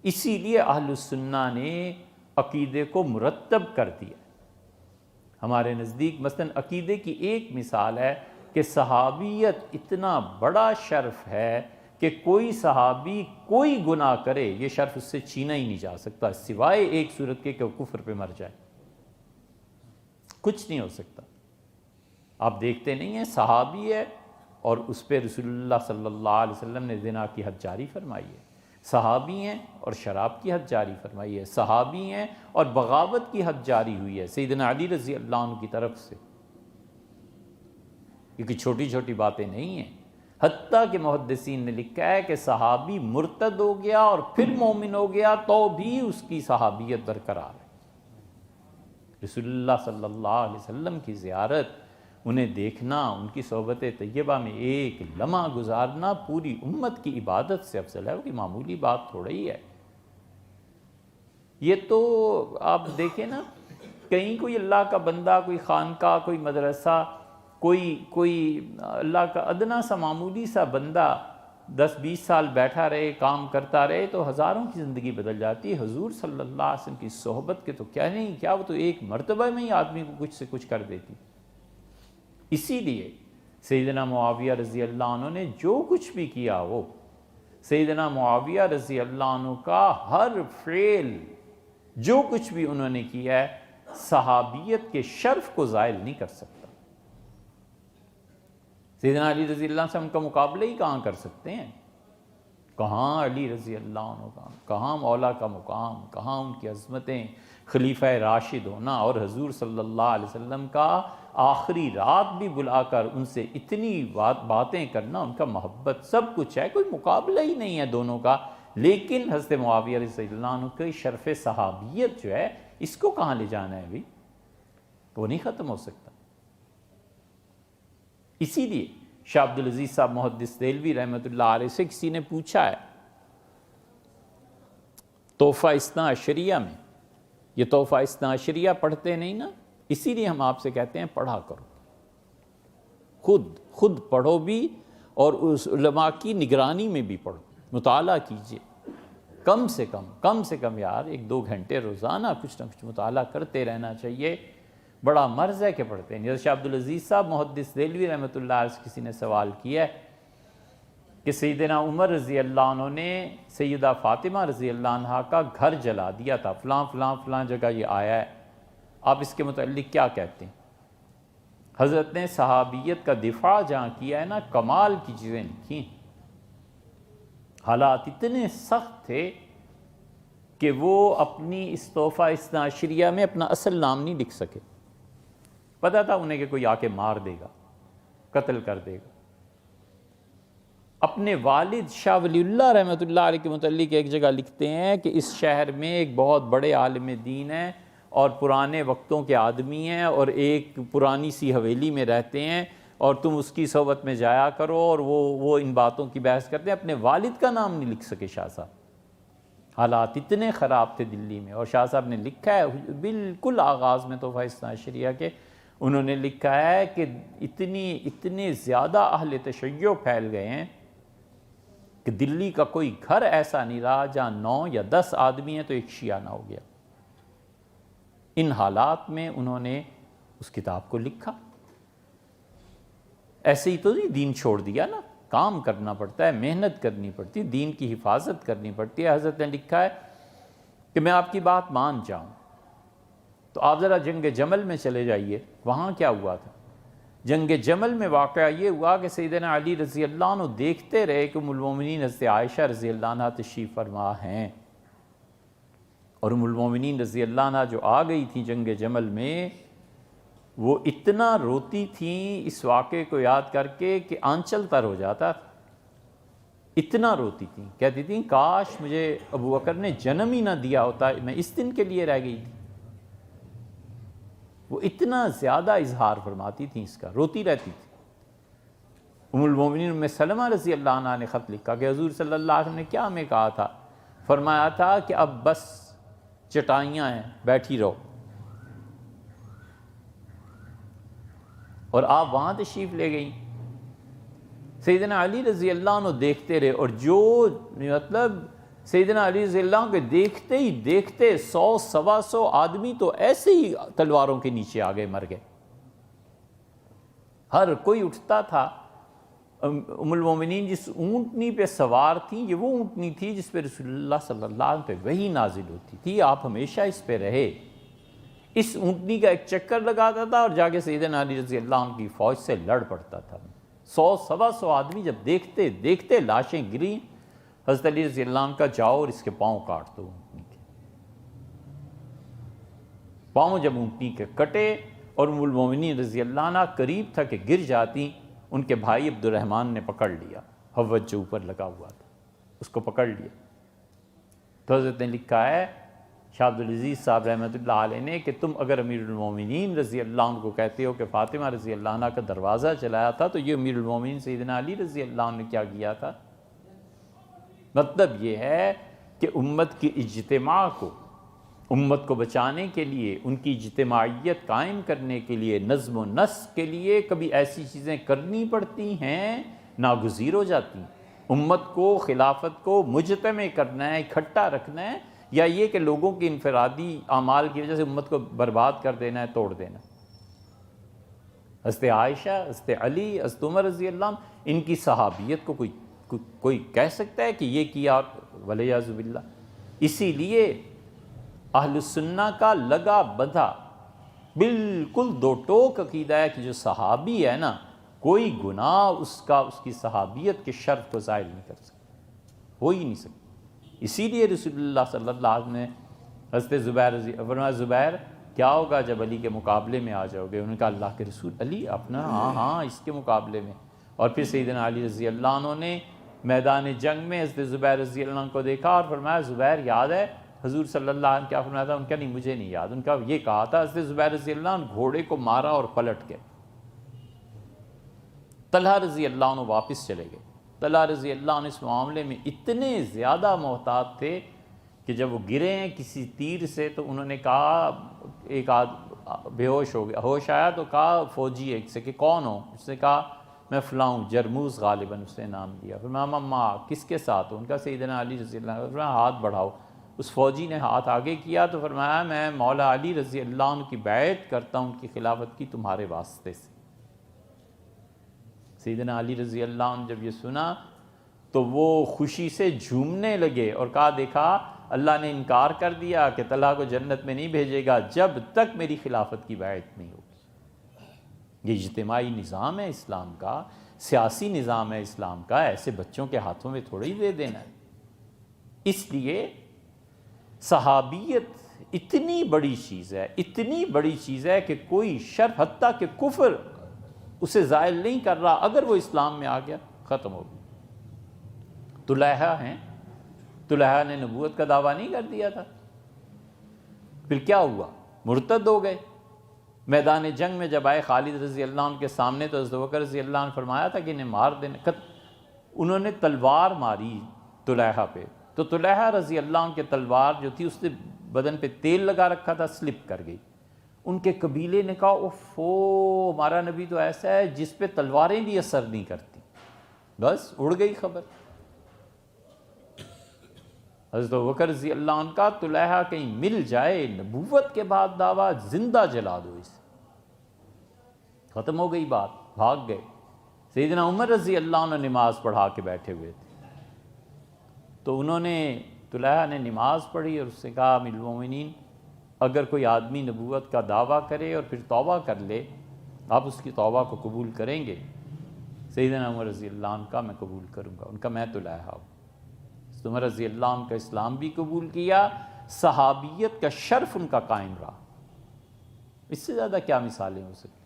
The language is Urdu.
اسی لیے اہل السنہ نے عقیدے کو مرتب کر دیا۔ ہمارے نزدیک مثلاً عقیدے کی ایک مثال ہے کہ صحابیت اتنا بڑا شرف ہے کہ کوئی صحابی کوئی گناہ کرے یہ شرف اس سے چھینا ہی نہیں جا سکتا، سوائے ایک صورت کے کہ وہ کفر پہ مر جائے، کچھ نہیں ہو سکتا۔ آپ دیکھتے نہیں ہیں صحابی ہے اور اس پہ رسول اللہ صلی اللہ علیہ وسلم نے زنا کی حد جاری فرمائی ہے، صحابی ہیں اور شراب کی حد جاری فرمائی ہے، صحابی ہیں اور بغاوت کی حد جاری ہوئی ہے سیدنا علی رضی اللہ عنہ کی طرف سے، کیونکہ چھوٹی چھوٹی باتیں نہیں ہیں۔ حتیٰ کہ محدثین نے لکھا ہے کہ صحابی مرتد ہو گیا اور پھر مومن ہو گیا تو بھی اس کی صحابیت برقرار ہے۔ رسول اللہ صلی اللہ علیہ وسلم کی زیارت، انہیں دیکھنا، ان کی صحبت طیبہ میں ایک لمحہ گزارنا پوری امت کی عبادت سے افضل ہے، وہ کوئی معمولی بات تھوڑا ہی ہے۔ یہ تو آپ دیکھیں نا، کہیں کوئی اللہ کا بندہ، کوئی خانقاہ، کوئی مدرسہ، کوئی اللہ کا ادنا سا معمولی سا بندہ 10-20 سال بیٹھا رہے، کام کرتا رہے تو ہزاروں کی زندگی بدل جاتی ہے۔ حضور صلی اللہ علیہ وسلم کی صحبت کے تو کیا نہیں کیا، وہ تو ایک مرتبہ میں ہی آدمی کو کچھ سے کچھ کر دیتی۔ اسی لیے سیدنا معاویہ رضی اللہ عنہ نے جو کچھ بھی کیا، وہ سیدنا معاویہ رضی اللہ عنہ کا ہر فعل، جو کچھ بھی انہوں نے کیا ہے، صحابیت کے شرف کو زائل نہیں کر سکتا۔ سیدنا علی رضی اللہ عنہ سے ہم کا مقابلہ ہی کہاں کر سکتے ہیں؟ کہاں علی رضی اللہ عنہ کا، کہاں مولا کا مقام، کہاں ان کی عظمتیں، خلیفہ راشد ہونا، اور حضور صلی اللہ علیہ وسلم کا آخری رات بھی بلا کر ان سے اتنی باتیں کرنا، ان کا محبت، سب کچھ ہے، کوئی مقابلہ ہی نہیں ہے دونوں کا۔ لیکن حضرت معاویہ رضی اللہ عنہ کی شرف صحابیت جو ہے، اس کو کہاں لے جانا ہے بھی؟ وہ نہیں ختم ہو سکتا۔ اسی لیے شاہ عبدالعزیز صاحب محدث دہلوی رحمۃ اللہ علیہ سے کسی نے پوچھا ہے تحفہ اثنا عشریہ میں، یہ تحفہ اثنا عشریہ پڑھتے نہیں نا، اسی لیے ہم آپ سے کہتے ہیں پڑھا کرو، خود پڑھو بھی، اور اس علماء کی نگرانی میں بھی پڑھو، مطالعہ کیجئے، کم سے کم یار 1-2 گھنٹے روزانہ کچھ نہ کچھ مطالعہ کرتے رہنا چاہیے۔ بڑا مرض ہے کہ پڑھتے ہیں۔ جیسے شاہ عبدالعزیز صاحب محدث دہلوی رحمۃ اللہ علیہ سے کسی نے سوال کیا ہے کہ سیدنا عمر رضی اللہ عنہ نے سیدہ فاطمہ رضی اللہ عنہ کا گھر جلا دیا تھا، فلاں جگہ یہ آیا ہے، آپ اس کے متعلق کیا کہتے ہیں؟ حضرت نے صحابیت کا دفاع جہاں کیا ہے نا، کمال کی چیزیں لکھی ہیں۔ حالات اتنے سخت تھے کہ وہ اپنی اس تحفہ اثنا عشریہ میں اپنا اصل نام نہیں لکھ سکے، پتہ تھا انہیں کہ کوئی آ کے مار دے گا، قتل کر دے گا۔ اپنے والد شاہ ولی اللہ رحمۃ اللہ علیہ کے متعلق ایک جگہ لکھتے ہیں کہ اس شہر میں ایک بہت بڑے عالم دین ہیں اور پرانے وقتوں کے آدمی ہیں اور ایک پرانی سی حویلی میں رہتے ہیں، اور تم اس کی صحبت میں جایا کرو، اور وہ ان باتوں کی بحث کرتے ہیں۔ اپنے والد کا نام نہیں لکھ سکے شاہ صاحب، حالات اتنے خراب تھے دلی میں۔ اور شاہ صاحب نے لکھا ہے بالکل آغاز میں تحفہ اثنا عشریہ کے، انہوں نے لکھا ہے کہ اتنے زیادہ اہل تشیع پھیل گئے ہیں کہ دلی کا کوئی گھر ایسا نہیں رہا جہاں 9 یا 10 آدمی ہیں تو ایک شیعہ نہ ہو گیا۔ ان حالات میں انہوں نے اس کتاب کو لکھا۔ ایسے ہی تو نہیں دین چھوڑ دیا نا، کام کرنا پڑتا ہے، محنت کرنی پڑتی ہے، دین کی حفاظت کرنی پڑتی ہے۔ حضرت نے لکھا ہے کہ میں آپ کی بات مان جاؤں تو آپ ذرا جنگ جمل میں چلے جائیے، وہاں کیا ہوا تھا؟ جنگ جمل میں واقعہ یہ ہوا کہ سیدنا علی رضی اللہ عنہ دیکھتے رہے کہ ام المومنین حضرت عائشہ رضی اللہ عنہ تشریف فرما ہیں، اور ام المومنین رضی اللہ عنہ جو آ گئی تھی جنگ جمل میں، وہ اتنا روتی تھیں اس واقعے کو یاد کر کے کہ آنچل تر ہو جاتا تھا، اتنا روتی تھیں، کہتی تھیں کاش مجھے ابو بکر نے جنم ہی نہ دیا ہوتا، میں اس دن کے لیے رہ گئی تھی۔ وہ اتنا زیادہ اظہار فرماتی تھیں اس کا، روتی رہتی تھی۔ ام المومنین ام سلمہ رضی اللہ عنہ نے خط لکھا کہ حضور صلی اللہ علیہ وسلم نے کیا ہمیں کہا تھا؟ فرمایا تھا کہ اب بس چٹائیاں ہیں، بیٹھی رہو، اور آپ وہاں تشریف لے گئیں۔ سیدنا علی رضی اللہ عنہ دیکھتے رہے، اور جو مطلب سیدنا علی رضی اللہ عنہ کے دیکھتے ہی دیکھتے 100 سوا 100 آدمی تو ایسے ہی تلواروں کے نیچے آ گئے، مر گئے۔ ہر کوئی اٹھتا تھا۔ ام المومنین جس اونٹنی پہ سوار تھیں، یہ وہ اونٹنی تھی جس پہ رسول اللہ صلی اللہ علیہ وسلم پہ وحی نازل ہوتی تھی، آپ ہمیشہ اس پہ رہے۔ اس اونٹنی کا ایک چکر لگاتا تھا اور جا کے سیدنا علی رضی اللہ عنہ کی فوج سے لڑ پڑتا تھا۔ 100 سوا 100 آدمی جب دیکھتے دیکھتے لاشیں گری، حضرت علی رضی اللہ عنہ کا جاؤ اور اس کے پاؤں کاٹ دو۔ اونٹنی کے پاؤں جب اونٹنی کے کٹے اور ام المومنین رضی اللہ عنہ قریب تھا کہ گر جاتی، ان کے بھائی عبد الرحمن نے پکڑ لیا، حوض جو اوپر لگا ہوا تھا اس کو پکڑ لیا۔ تو حضرت نے لکھا ہے شاہ عبدالعزیز صاحب رحمۃ اللہ علیہ نے کہ تم اگر امیر المومنین رضی اللہ عنہ کو کہتے ہو کہ فاطمہ رضی اللہ عنہ کا دروازہ چلایا تھا، تو یہ امیر المومنین سیدنا علی رضی اللہ عنہ نے کیا کیا تھا؟ مطلب یہ ہے کہ امت کی اجتماع کو، امت کو بچانے کے لیے، ان کی اجتماعیت قائم کرنے کے لیے، نظم و نسق کے لیے کبھی ایسی چیزیں کرنی پڑتی ہیں، ناگزیر ہو جاتی ہیں۔ امت کو، خلافت کو مجتمع کرنا ہے، اکٹھا رکھنا ہے، یا یہ کہ لوگوں کی انفرادی اعمال کی وجہ سے امت کو برباد کر دینا ہے، توڑ دینا۔ حضرت عائشہ، حضرت علی، حضرت عمر رضی اللہ عنہ، ان کی صحابیت کو کوئی کہہ سکتا ہے کہ یہ کیا؟ ولیعذ باللہ۔ اسی لیے اہل السنہ کا لگا بدھا بالکل دو ٹوک عقیدہ ہے کہ جو صحابی ہے نا، کوئی گناہ اس کی صحابیت کے شرف کو ظاہر نہیں کر سکتا، ہو ہی نہیں سکتا۔ اسی لیے رسول اللہ صلی اللہ علیہ وسلم نے حضرت زبیر فرمایا، زبیر کیا ہوگا جب علی کے مقابلے میں آ جاؤ گے؟ انہوں نے کہا اللہ کے رسول، علی اپنا؟ ہاں اس کے مقابلے میں۔ اور پھر سیدنا علی رضی اللہ عنہ نے میدان جنگ میں حضرت زبیر رضی اللہ عنہ کو دیکھا اور فرمایا، زبیر یاد ہے حضور صلی اللہ علیہ وسلم کیا فرمایا تھا؟ ان کا نہیں، مجھے نہیں یاد۔ ان کا یہ کہا تھا، حضرت زبیر رضی اللہ عنہ گھوڑے کو مارا اور پلٹ گئے۔ طلحہ رضی اللہ عنہ واپس چلے گئے۔ طلحہ رضی اللہ عنہ اس معاملے میں اتنے زیادہ محتاط تھے کہ جب وہ گرے ہیں کسی تیر سے تو انہوں نے کہا، ایک بے ہوش ہو گیا، ہوش آیا تو کہا فوجی ایک سے کہ کون ہو؟ اس نے کہا میں فلاں ہوں، جرموز غالباً اس نے نام دیا۔ پھر ماما کس کے ساتھ ہو؟ ان کا سیدنا علی رضی اللہ عنہ۔ فرمایا ہاتھ بڑھاؤ۔ اس فوجی نے ہاتھ آگے کیا تو فرمایا میں مولا علی رضی اللہ عنہ کی بیعت کرتا ہوں ان کی خلافت کی تمہارے واسطے سے۔ سیدنا علی رضی اللہ عنہ جب یہ سنا تو وہ خوشی سے جھومنے لگے اور کہا دیکھا اللہ نے انکار کر دیا کہ طلحہ کو جنت میں نہیں بھیجے گا جب تک میری خلافت کی بیعت نہیں ہوگی۔ یہ اجتماعی نظام ہے اسلام کا، سیاسی نظام ہے اسلام کا، ایسے بچوں کے ہاتھوں میں تھوڑی دے دینا ہے۔ اس لیے صحابیت اتنی بڑی چیز ہے، اتنی بڑی چیز ہے کہ کوئی شرف حتیٰ کہ کفر اسے زائل نہیں کر رہا، اگر وہ اسلام میں آ گیا ختم ہو گیا۔ طلحہ ہیں، طلحہ نے نبوت کا دعویٰ نہیں کر دیا تھا، پھر کیا ہوا؟ مرتد ہو گئے۔ میدان جنگ میں جب آئے خالد رضی اللہ عنہ کے سامنے تو حضرت بکر رضی اللہ عنہ فرمایا تھا کہ انہیں مار دینا۔ انہوں نے تلوار ماری طلحہ پہ، تو طلحہ رضی اللہ عنہ کے تلوار جو تھی اس نے بدن پہ تیل لگا رکھا تھا، سلپ کر گئی۔ ان کے قبیلے نے کہا اوفو، ہمارا نبی تو ایسا ہے جس پہ تلواریں بھی اثر نہیں کرتی، بس اڑ گئی خبر۔ حضرت بکر رضی اللہ عنہ کا طلحہ کہیں مل جائے نبوت کے بعد دعویٰ، زندہ جلا دو اسے، ختم ہو گئی بات، بھاگ گئے۔ سیدنا عمر رضی اللہ عنہ نماز پڑھا کے بیٹھے ہوئے تھے، تو انہوں نے طلحہ نے نماز پڑھی اور اس سے کہا امیر المومنین اگر کوئی آدمی نبوت کا دعویٰ کرے اور پھر توبہ کر لے، آپ اس کی توبہ کو قبول کریں گے؟ سیدنا عمر رضی اللہ عنہ کا میں قبول کروں گا۔ ان کا میں طلحہ ہوں۔ عمر رضی اللہ عنہ کا اسلام بھی قبول کیا، صحابیت کا شرف ان کا قائم رہا۔ اس سے زیادہ کیا مثالیں ہو سکتی؟